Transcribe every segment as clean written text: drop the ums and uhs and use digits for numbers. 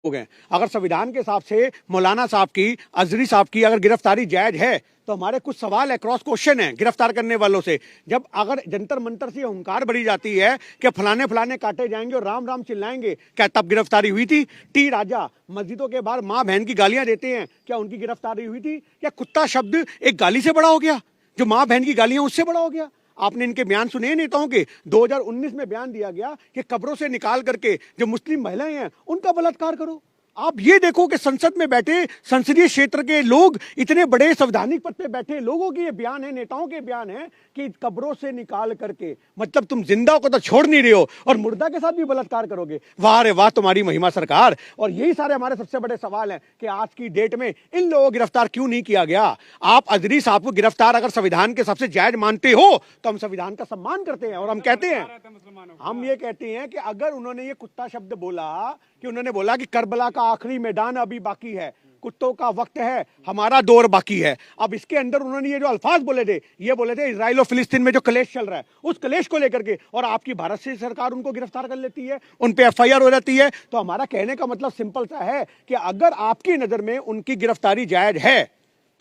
लोग हैं। अगर संविधान के हिसाब से मौलाना साहब की, अजहरी साहब की अगर गिरफ्तारी जायज है तो हमारे कुछ सवाल है, क्रॉस क्वेश्चन है गिरफ्तार करने वालों से। जब अगर जंतर मंतर से हुंकार भरी जाती है कि फलाने फलाने काटे जाएंगे और राम राम चिल्लाएंगे, क्या तब गिरफ्तारी हुई थी? टी राजा मस्जिदों के बाहर मां बहन की गालियां देते हैं, क्या उनकी गिरफ्तारी हुई थी? क्या कुत्ता शब्द एक गाली से बड़ा हो गया? जो मां बहन की गालियां उससे बड़ा हो गया? आपने इनके बयान सुने नेताओं के? 2019 में बयान दिया गया कि कब्रों से निकाल करके जो मुस्लिम महिलाएं हैं उनका बलात्कार करो। आप ये देखो कि संसद में बैठे संसदीय क्षेत्र के लोग, इतने बड़े संवैधानिक पद पे बैठे लोगों के ये बयान है, नेताओं के बयान है कि कब्रों से निकाल करके, मतलब तुम जिंदा को तो छोड़ नहीं रहे हो और मुर्दा के साथ भी बलात्कार करोगे। वाह रे वाह, तुम्हारी महिमा सरकार। और यही सारे हमारे सबसे बड़े सवाल हैं कि आज की डेट में इन लोगों को गिरफ्तार क्यों नहीं किया गया? आप अजहरी साहब को गिरफ्तार अगर संविधान के सबसे जायज मानते हो तो हम संविधान का सम्मान करते हैं और हम कहते हैं, हम ये कहते हैं कि अगर उन्होंने ये कुत्ता शब्द बोला, कि उन्होंने बोला कि करबला का आखिरी मैदान अभी बाकी है, कुत्तों का वक्त है, हमारा दौर बाकी है। अब इसके अंदर उन्होंने ये जो अल्फाज बोले थे, ये बोले थे इजराइल और फिलिस्तीन में जो कलेश चल रहा है उस कलेश को लेकर के, और आपकी भारत से सरकार उनको गिरफ्तार कर लेती है, उन पे एफआईआर हो जाती है। तो हमारा कहने का मतलब सिंपल सा है कि अगर आपकी नजर में उनकी गिरफ्तारी जायज है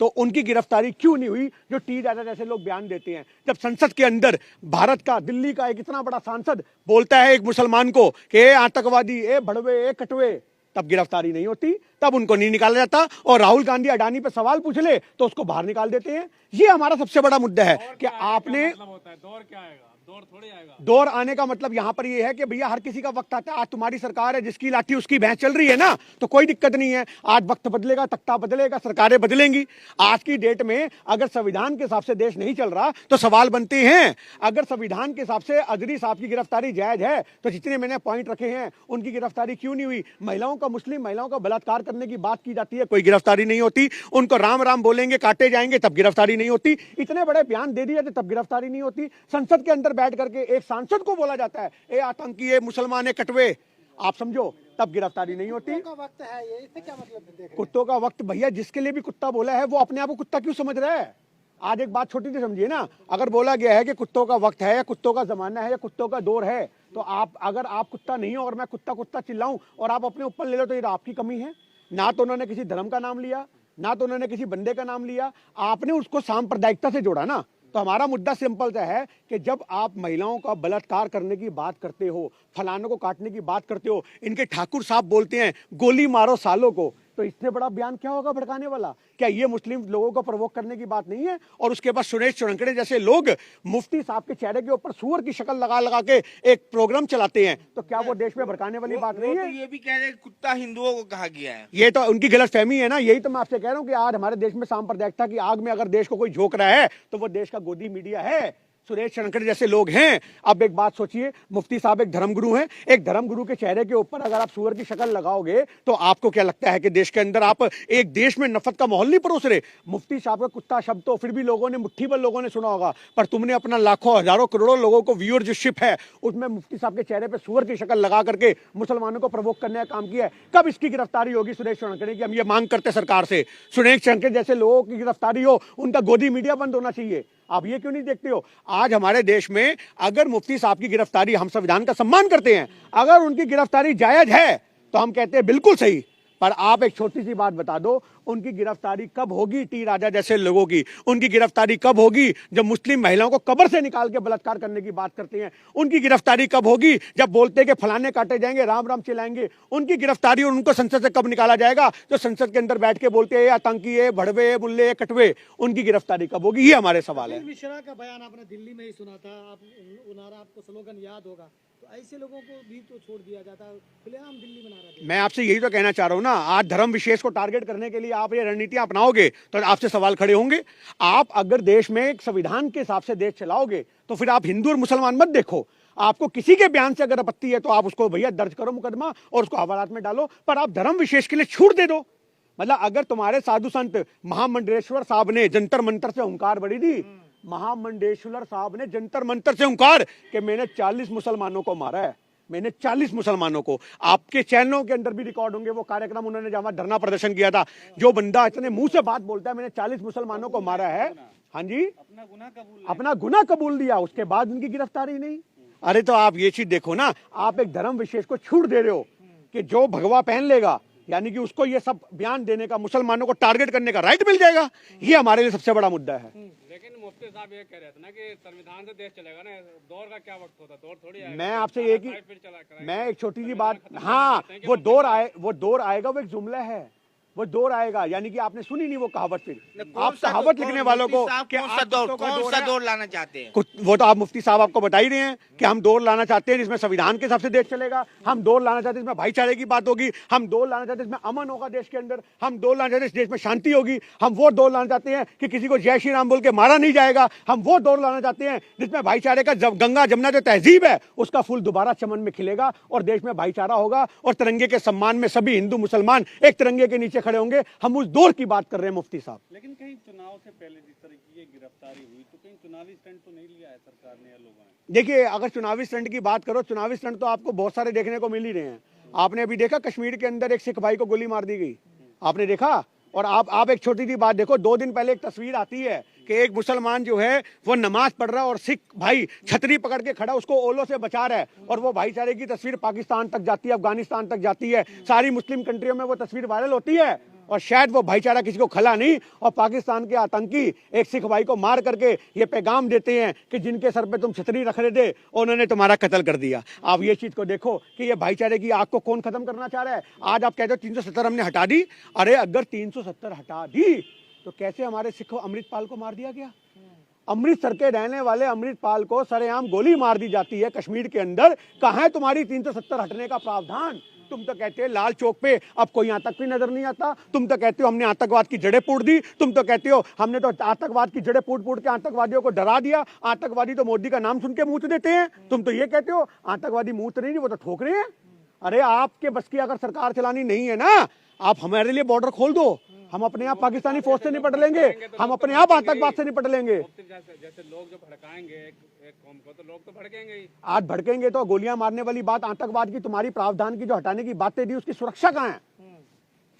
तो उनकी गिरफ्तारी क्यों नहीं हुई? जो टी राजा जैसे लोग बयान देते हैं, जब संसद के अंदर भारत का, दिल्ली का एक इतना बड़ा सांसद बोलता है एक मुसलमान को कि ए आतंकवादी, ए भड़वे, ए कटवे, तब गिरफ्तारी नहीं होती, तब उनको नहीं निकाला जाता। और राहुल गांधी अडानी पे सवाल पूछ ले तो उसको बाहर निकाल देते हैं। ये हमारा सबसे बड़ा मुद्दा है कि आपने, दौर क्या आएगा? दौर थोड़ी आएगा। दौर आने का मतलब यहां पर ये है कि भैया हर किसी का वक्त आता है। आज तुम्हारी सरकार है, जिसकी लाठी उसकी भैंस चल रही है ना, तो कोई दिक्कत नहीं है। आज वक्त बदलेगा, तख्ता बदलेगा, सरकारें बदलेंगी। आज की डेट में अगर संविधान के हिसाब से देश नहीं चल रहा तो सवाल बनते हैं। अगर संविधान के हिसाब से अजहरी साहब की गिरफ्तारी जायज है तो जितने मैंने पॉइंट रखे हैं उनकी गिरफ्तारी क्यों नहीं हुई? महिलाओं का, मुस्लिम महिलाओं का बलात्कार करने की बात की जाती है, कोई गिरफ्तारी नहीं होती। उनको राम राम बोलेंगे, काटे जाएंगे, तब गिरफ्तारी नहीं होती। इतने बड़े बयान दे दिए तब गिरफ्तारी नहीं होती। संसद के अंदर बैठ करके एक सांसद को बोला जाता है ए आतंकी, ए मुसलमान, ए कटवे, आप समझो, तब गिरफ्तारी नहीं होती। कुत्तों का वक्त है ये, इससे क्या मतलब? कुत्तों का वक्त, भैया जिसके लिए भी कुत्ता बोला है वो अपने आप को कुत्ता क्यों समझ रहा है? आज एक बात छोटी सी समझिए ना, अगर बोला गया है कि कुत्तों का वक्त है या कुत्तों का जमाना है या कुत्तों का दौर है, तो आप, अगर आप कुत्ता नहीं हो और मैं कुत्ता कुत्ता चिल्लाऊं और आप अपने ऊपर ले लो तो ये आपकी कमी है। ना तो उन्होंने किसी धर्म का नाम लिया, ना तो उन्होंने किसी बंदे का नाम लिया, आपने उसको सांप्रदायिकता से जोड़ा ना। तो हमारा मुद्दा सिंपल सा है कि जब आप महिलाओं का बलात्कार करने की बात करते हो, फलानों को काटने की बात करते हो, इनके ठाकुर साहब बोलते हैं गोली मारो सालों को, तो इससे बड़ा बयान क्या होगा भड़काने वाला? क्या ये मुस्लिम लोगों को प्रवोक करने की बात नहीं है? और उसके बाद सुरेश चौरंकड़े जैसे लोग मुफ्ती साहब के चेहरे के ऊपर सूअर की शक्ल लगा लगा के एक प्रोग्राम चलाते हैं, तो क्या वो देश में भड़काने वाली बात नहीं है? तो ये भी कह रहे हैं कुत्ता हिंदुओं को कहा गया है। ये तो उनकी गलतफहमी है ना। यही तो मैं आपसे कह रहा हूं कि आज हमारे देश में सांप्रदायिकता की आग में अगर देश को कोई झोंक रहा है तो वो देश का गोदी मीडिया है, सुरेश चौरंकड़े जैसे लोग हैं। अब एक बात सोचिए, मुफ्ती साहब एक धर्मगुरु हैं, एक धर्मगुरु के चेहरे के ऊपर अगर आप सूअर की शक्ल लगाओगे तो आपको क्या लगता है कि देश के अंदर आप एक देश में नफरत का माहौल नहीं परोस रहे? मुफ्ती साहब का कुत्ता शब्द तो फिर भी लोगों ने, मुट्ठी भर लोगों ने सुना होगा, पर तुमने अपना लाखों हजारों करोड़ों लोगों को व्यूअरशिप है उसमें मुफ्ती साहब के चेहरे पर सूअर की शक्ल लगा करके मुसलमानों को प्रवोक करने का काम किया है। कब इसकी गिरफ्तारी होगी सुरेश चौरंकड़े की? हम ये मांग करते सरकार से, सुरेश चौरंकड़े जैसे लोगों की गिरफ्तारी हो, उनका गोदी मीडिया बंद होना चाहिए। आप ये क्यों नहीं देखते हो? आज हमारे देश में अगर मुफ्ती साहब की गिरफ्तारी, हम संविधान का सम्मान करते हैं, अगर उनकी गिरफ्तारी जायज है तो हम कहते हैं बिल्कुल सही, पर आप एक छोटी सी बात बता दो, उनकी गिरफ्तारी कब होगी? टी राजा जैसे लोगों की उनकी गिरफ्तारी कब होगी? जब मुस्लिम महिलाओं को कब्र से निकाल के बलात्कार करने की बात करते हैं, उनकी गिरफ्तारी कब होगी? जब बोलते हैं कि फलाने काटे जाएंगे, राम राम चिल्लाएंगे, उनकी गिरफ्तारी और उनको संसद से कब निकाला जाएगा? जो संसद के अंदर बैठ के बोलते हैं आतंकी, भड़वे, मुल्ले, कटवे, उनकी गिरफ्तारी कब होगी? ये हमारे सवाल है। मिश्रा का बयान आपने दिल्ली में ही सुना था, आप उनारा, आपको स्लोगन याद होगा, तो ऐसे लोगों को भी तो छोड़ दिया जाता है, खुलेआम दिल्ली में नारा दिया। मैं आपसे यही तो कहना चाह रहा हूं ना, आज धर्म विशेष को टारगेट करने के लिए आप ये रणनीतियां अपनाओगे तो आपसे सवाल खड़े होंगे। आप अगर देश में एक संविधान के हिसाब से देश चलाओगे तो फिर आप हिंदू और मुसलमान मत देखो। आपको किसी के बयान से अगर आपत्ति है तो आप उसको भैया दर्ज करो मुकदमा और उसको हवालात में डालो, पर आप धर्म विशेष के लिए छूट दे दो। मतलब अगर तुम्हारे साधु संत महामंडलेश्वर साहब ने जंतर मंतर से हुंकार भरी थी, महामंडलेश्वर साहब ने जंतर मंतर से हुंकार कि मैंने 40 मुसलमानों को मारा है, मैंने 40 मुसलमानों को, आपके चैनलों के अंदर भी रिकॉर्ड होंगे वो कार्यक्रम उन्होंने जहां धरना प्रदर्शन किया था, जो बंदा इतने मुंह से बात बोलता है मैंने 40 मुसलमानों को मारा है, हाँ जी, अपना गुनाह कबूल दिया, उसके बाद उनकी गिरफ्तारी नहीं। अरे तो आप ये चीज देखो ना, आप एक धर्म विशेष को छूट दे रहे हो कि जो भगवा पहन लेगा यानी कि उसको ये सब बयान देने का, मुसलमानों को टारगेट करने का राइट मिल जाएगा। ये हमारे लिए सबसे बड़ा मुद्दा है। लेकिन मुफ्ती साहब ये कह रहे थे ना कि संविधान से देश चलेगा ना, दौर का क्या वक्त होता, दौर थोड़ी आएगा। मैं आपसे एक ही, फिर चला कराएंगे। मैं एक छोटी सी बात, हाँ वो दौर आएगा, वो एक जुमला है, वो दौर आएगा। यानी कि आपने सुनी नहीं वो कहावत। फिर आप कहावत लिखने वालों को कौन सा दौर लाना चाहते हैं? वो तो आप मुफ्ती साहब आपको बता ही रहे हैं कि हम दौर लाना चाहते हैं जिसमें संविधान के हिसाब से देश चलेगा, हम दौर लाना चाहते हैं जिसमें भाईचारे की बात होगी, हम दौर लाना चाहते हैं जिसमें अमन होगा देश के अंदर, हम दौर लाना चाहते हैं देश में शांति होगी, हम वो दौर लाना चाहते हैं कि किसी को जय श्री राम बोल के मारा नहीं जाएगा, हम वो दौर लाना चाहते हैं जिसमें भाईचारे का गंगा जमुना जो तहजीब है उसका फूल दोबारा चमन में खिलेगा और देश में भाईचारा होगा और तिरंगे के सम्मान में सभी हिंदू मुसलमान एक तिरंगे के नीचे खड़े होंगे। हम दौर की बात कर रहे हैं मुफ्ती साहब। लेकिन कहीं चुनाव से पहले जिस तरह की ये गिरफ्तारी हुई तो कहीं चुनावी स्टंट तो नहीं लिया है सरकार ने या लोगों ने? देखिए, अगर चुनावी स्टंट की बात करो, चुनावी स्टंट तो आपको बहुत सारे देखने को मिल ही रहे हैं। आपने अभी देखा कश्मीर के अंदर एक सिख भाई को गोली मार दी गई, आपने देखा। और आप एक छोटी सी बात देखो, 2 दिन पहले एक तस्वीर आती है कि एक मुसलमान जो है वो नमाज पढ़ रहा है और सिख भाई छतरी पकड़ के खड़ा उसको ओलों से बचा रहा है, और वो भाईचारे की तस्वीर पाकिस्तान तक जाती है, अफगानिस्तान तक जाती है, सारी मुस्लिम कंट्रियों में वो तस्वीर वायरल होती है। और शायद वो भाईचारा किसी को खला नहीं, और पाकिस्तान के आतंकी एक सिख भाई को मार करके ये पैगाम देते हैं कि जिनके सर पे तुम छतरी रख रहे थे उन्होंने तुम्हारा कत्ल कर दिया। आप ये चीज को देखो कि ये भाईचारे की आग को कौन खत्म करना चाह रहा है। आज आप कहते हो 370 हमने हटा दी, अरे अगर 370 हटा दी तो कैसे हमारे सिखों अमृतपाल को मार दिया गया? अमृतसर के रहने वाले अमृतपाल को सरेआम गोली मार दी जाती है कश्मीर के अंदर। कहां है तुम्हारी 370 हटने का प्रावधान? तुम तो कहते हो लाल चौक पे अब कोई आतंक भी नजर नहीं आता, तुम तो कहते हो हमने आतंकवाद की जड़ें पूड दी, तुम तो कहते हो हमने तो आतंकवाद की जड़ें पूड के आतंकवादियों को डरा दिया, आतंकवादी तो मोदी का नाम सुन के मुंह देते हैं। तुम तो ये कहते हो आतंकवादी मुंह नहीं, वो तो ठोक रहे हैं। अरे आपके बस की अगर सरकार चलानी नहीं है ना, आप हमारे लिए बॉर्डर खोल दो, हम अपने आप पाकिस्तानी फौज से निपट लेंगे, हम अपने आप आतंकवाद से निपट लेंगे। जैसे लोग जो भड़काएंगे एक कौम को, तो लोग तो भड़केंगे ही। आज भड़केंगे तो गोलियां मारने वाली बात आतंकवाद की, तुम्हारी प्रावधान की जो हटाने की बातें दी उसकी सुरक्षा कहां है?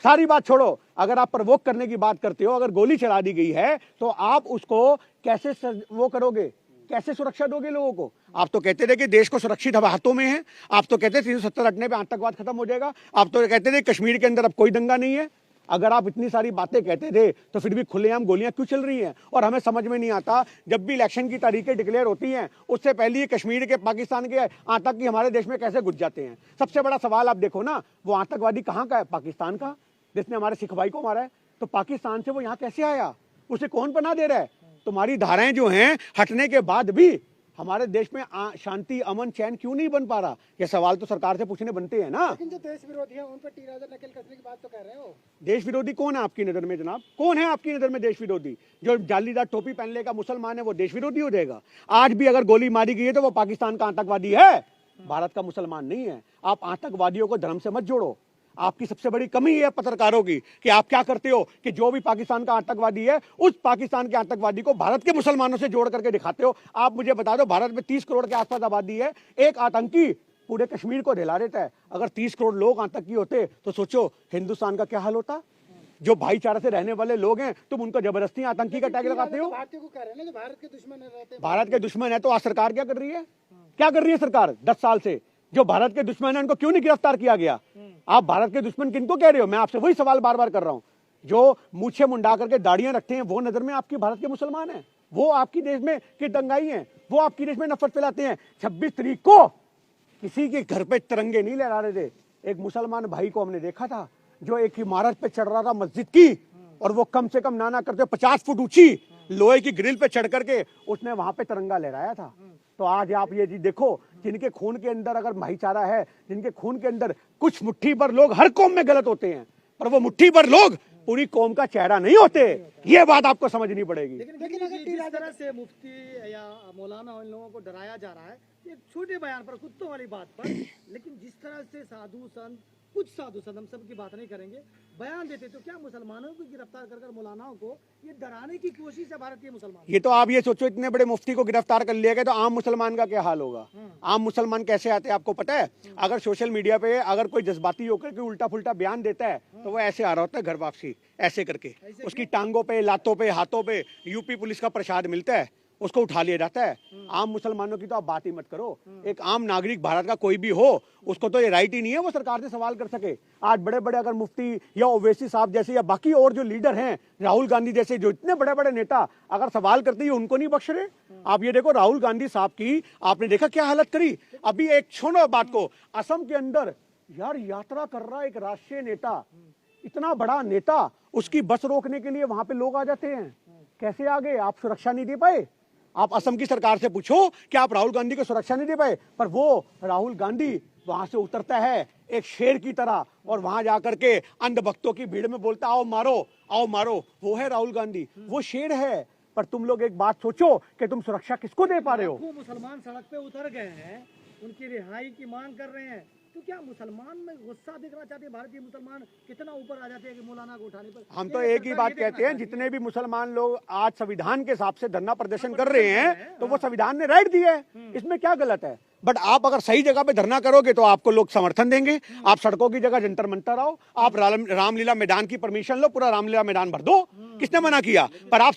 सारी बात छोड़ो, अगर आप प्रवोक करने की बात करते हो, अगर गोली चला दी गई है तो आप उसको कैसे वो करोगे, कैसे सुरक्षा दोगे लोगों को? आप तो कहते थे कि देश को सुरक्षित हाथों में है, आप तो कहते थे 370 हटने पे आतंकवाद खत्म हो जाएगा, आप तो कहते थे कश्मीर के अंदर अब कोई दंगा नहीं है। अगर आप इतनी सारी बातें कहते थे तो फिर भी खुलेआम गोलियां क्यों चल रही हैं? और हमें समझ में नहीं आता, जब भी इलेक्शन की तारीखें डिक्लेयर होती हैं उससे पहले ही कश्मीर के पाकिस्तान के आतंकी हमारे देश में कैसे घुस जाते हैं। सबसे बड़ा सवाल आप देखो ना, वो आतंकवादी कहाँ का है? पाकिस्तान का, जिसने हमारे सिख भाई को मारा है। तो पाकिस्तान से वो यहाँ कैसे आया? उसे कौन पनाह दे रहा है? तुम्हारी धाराएं जो हैं हटने के बाद भी हमारे देश में शांति, अमन, चैन क्यों नहीं बन पा रहा? ये सवाल तो सरकार से पूछने बनते हैं ना। लेकिन जो देश विरोधी है उन पर टीराजर नकेल कसने की बात तो कर रहे हो। देश विरोधी कौन है आपकी नजर में जनाब? कौन है आपकी नजर में देश विरोधी? जो जालीदार टोपी पहन लेगा मुसलमान है वो देश विरोधी हो जाएगा? आज भी अगर गोली मारी गई है तो वो पाकिस्तान का आतंकवादी है, भारत का मुसलमान नहीं है। आप आतंकवादियों को धर्म से मत जोड़ो। आपकी सबसे बड़ी कमी है पत्रकारों की कि आप क्या करते हो कि जो भी पाकिस्तान का आतंकवादी है उस पाकिस्तान के आतंकवादी को भारत के मुसलमानों से जोड़ करके दिखाते हो। आप मुझे बता दो, भारत में 30 करोड़ के आसपास आबादी है, एक आतंकी पूरे कश्मीर को हिला देता है। अगर 30 करोड़ लोग आतंकी होते तो सोचो हिंदुस्तान का क्या हाल होता। जो भाईचारे से रहने वाले लोग हैं तुम उनको जबरदस्ती आतंकी का टैग लगाते हो। भारतीयों को कह रहे हैं ना, जो भारत के दुश्मन रहते हैं। भारत के दुश्मन है तो आज सरकार क्या कर रही है? क्या कर रही है सरकार 10 साल से? जो भारत के दुश्मन है उनको क्यों नहीं गिरफ्तार किया गया? आप भारत के दुश्मन किनको कह रहे हो? मैं आपसे वही सवाल बार बार कर रहा हूं। जो मूछे मुंडा करके दाढ़ियां रखते हैं वो नजर में आपकी भारत के मुसलमान हैं, वो आपकी देश में की दंगाई हैं, वो आपकी देश में नफरत फैलाते हैं। 26 तारीख को किसी के घर पे तिरंगे नहीं लहरा रहे थे। एक मुसलमान भाई को हमने देखा था जो एक इमारत पे चढ़ रहा था मस्जिद की, और वो कम से कम ना करते 50 फुट ऊंची लोहे की ग्रिल पे चढ़ करके उसने वहां पे तिरंगा लहराया था। तो आज आप ये चीज देखो, जिनके खून के अंदर अगर भाईचारा है, जिनके खून के अंदर कुछ मुट्ठी भर लोग हर कौम में गलत होते हैं, पर वो मुट्ठी भर लोग पूरी कौम का चेहरा नहीं होते। ये बात आपको समझनी पड़ेगी। लेकिन अगर जिस तरह से मुफ्ती या मौलाना इन लोगों को डराया जा रहा है एक छोटे बयान पर, कुत्तों वाली बात पर, लेकिन जिस तरह से साधु संत, कुछ साधु संत, हम सब की बात नहीं करेंगे, बयान देते, तो क्या मुसलमानों को गिरफ्तार कर मौलानाओं को ये डराने की कोशिश है भारतीय मुसलमान? ये तो आप ये सोचो, इतने बड़े मुफ्ती को गिरफ्तार कर लिया गया तो आम मुसलमान का क्या हाल होगा? आम मुसलमान कैसे आते हैं आपको पता है? अगर सोशल मीडिया पे अगर कोई जज्बाती होकर के उल्टा फुल्टा बयान देता है तो वो ऐसे आ रहा होता है घर वापसी, ऐसे करके उसकी टांगों पे, लातों पे, हाथों पे यूपी पुलिस का प्रसाद मिलता है उसको उठा लिया जाता है। आम मुसलमानों की तो आप बात ही मत करो। एक आम नागरिक भारत का कोई भी हो, उसको तो ये राइट ही नहीं है वो सरकार से सवाल कर सके। आज बड़े बड़े अगर मुफ्ती या ओवैसी साहब जैसे या बाकी और जो लीडर हैं, राहुल गांधी जैसे जो इतने बड़े बड़े नेता अगर सवाल करते हैं, उनको नहीं बख्श रहे। आप ये देखो राहुल गांधी साहब की आपने देखा क्या हालत करी। अभी एक छोड़ो बात को, असम के अंदर यार यात्रा कर रहा एक राष्ट्रीय नेता, इतना बड़ा नेता, उसकी बस रोकने के लिए वहां पे लोग आ जाते हैं। कैसे आ गए? आप सुरक्षा नहीं दे पाए। आप असम की सरकार से पूछो कि आप राहुल गांधी को सुरक्षा नहीं दे पाए। पर वो राहुल गांधी वहां से उतरता है एक शेर की तरह और वहां जाकर के अंधभक्तों की भीड़ में बोलता आओ मारो, आओ मारो। वो है राहुल गांधी, वो शेर है। पर तुम लोग एक बात सोचो कि तुम सुरक्षा किसको दे पा रहे हो? लाखों मुसलमान सड़क पे उतर गए हैं, उनकी रिहाई की मांग कर रहे हैं। तो क्या मुसलमान में गुस्सा दिखना चाहते हैं? भारतीय मुसलमान कितना ऊपर आ जाते हैं कि मौलाना को उठाने पर। हम तो एक ही बात कहते हैं, जितने भी मुसलमान लोग आज संविधान के हिसाब से धरना प्रदर्शन कर रहे हैं, तो वो संविधान ने राइट दिया है, इसमें क्या गलत है? बट आप अगर सही जगह पे धरना करोगे तो आपको लोग समर्थन देंगे। आप सड़कों की जगह जंतर मंतर आओ, आप रामलीला मैदान की परमिशन लो, पूरा रामलीला मैदान भर दो, किसने मना किया? पर आप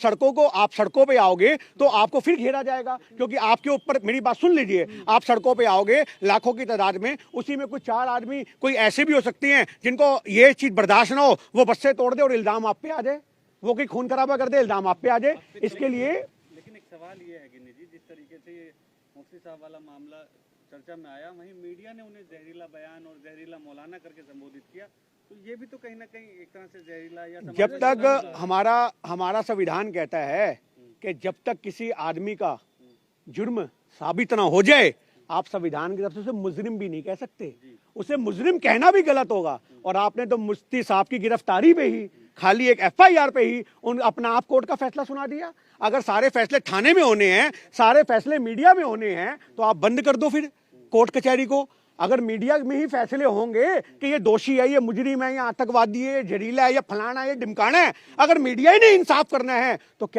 सड़कों पे आओगे तो आपको फिर घेरा जाएगा, क्योंकि आपके ऊपर, मेरी बात सुन लीजिए, आप सड़कों पे आओगे लाखों की तादाद में, उसी में कुछ 4 आदमी कोई ऐसे भी हो सकते हैं जिनको ये चीज बर्दाश्त ना हो, वो बस्से तोड़ दे और इल्जाम आप पे आ जाए, वो कोई खून खराबा कर दे, इल्जाम आप पे आ जाए। इसके लिए लेकिन एक सवाल ये है गिन्नी जी, जिस तरीके से ये मुफ्ती साहब वाला मामला चर्चा में आया, वहीं मीडिया ने उन्हें जहरीला बयान और जहरीला मौलाना करके संबोधित किया, तो ये भी तो कहीं ना कहीं एक तरह से जहरीला या जब तक हमारा संविधान कहता है कि जब तक किसी आदमी का जुर्म साबित ना हो जाए, आप संविधान की तरफ से उसे मुजरिम भी नहीं कह सकते, उसे मुजरिम कहना भी गलत होगा। और आपने तो मुफ्ती साहब की गिरफ्तारी पे ही, खाली एक FIR पे ही अपना आप कोर्ट का फैसला सुना दिया। अगर सारे फैसले थाने में होने हैं, सारे फैसले मीडिया में होने हैं, तो आप बंद कर दो फिर कोर्ट कचहरी को। अगर मीडिया में ही फैसले होंगे कि ये दोषी है, ये मुजरिम है, ये आतंकवादी है, ये जहरीला है, ये फलाना है, ये ढिमकाना है, अगर मीडिया ही नहीं इंसाफ करना है तो क्या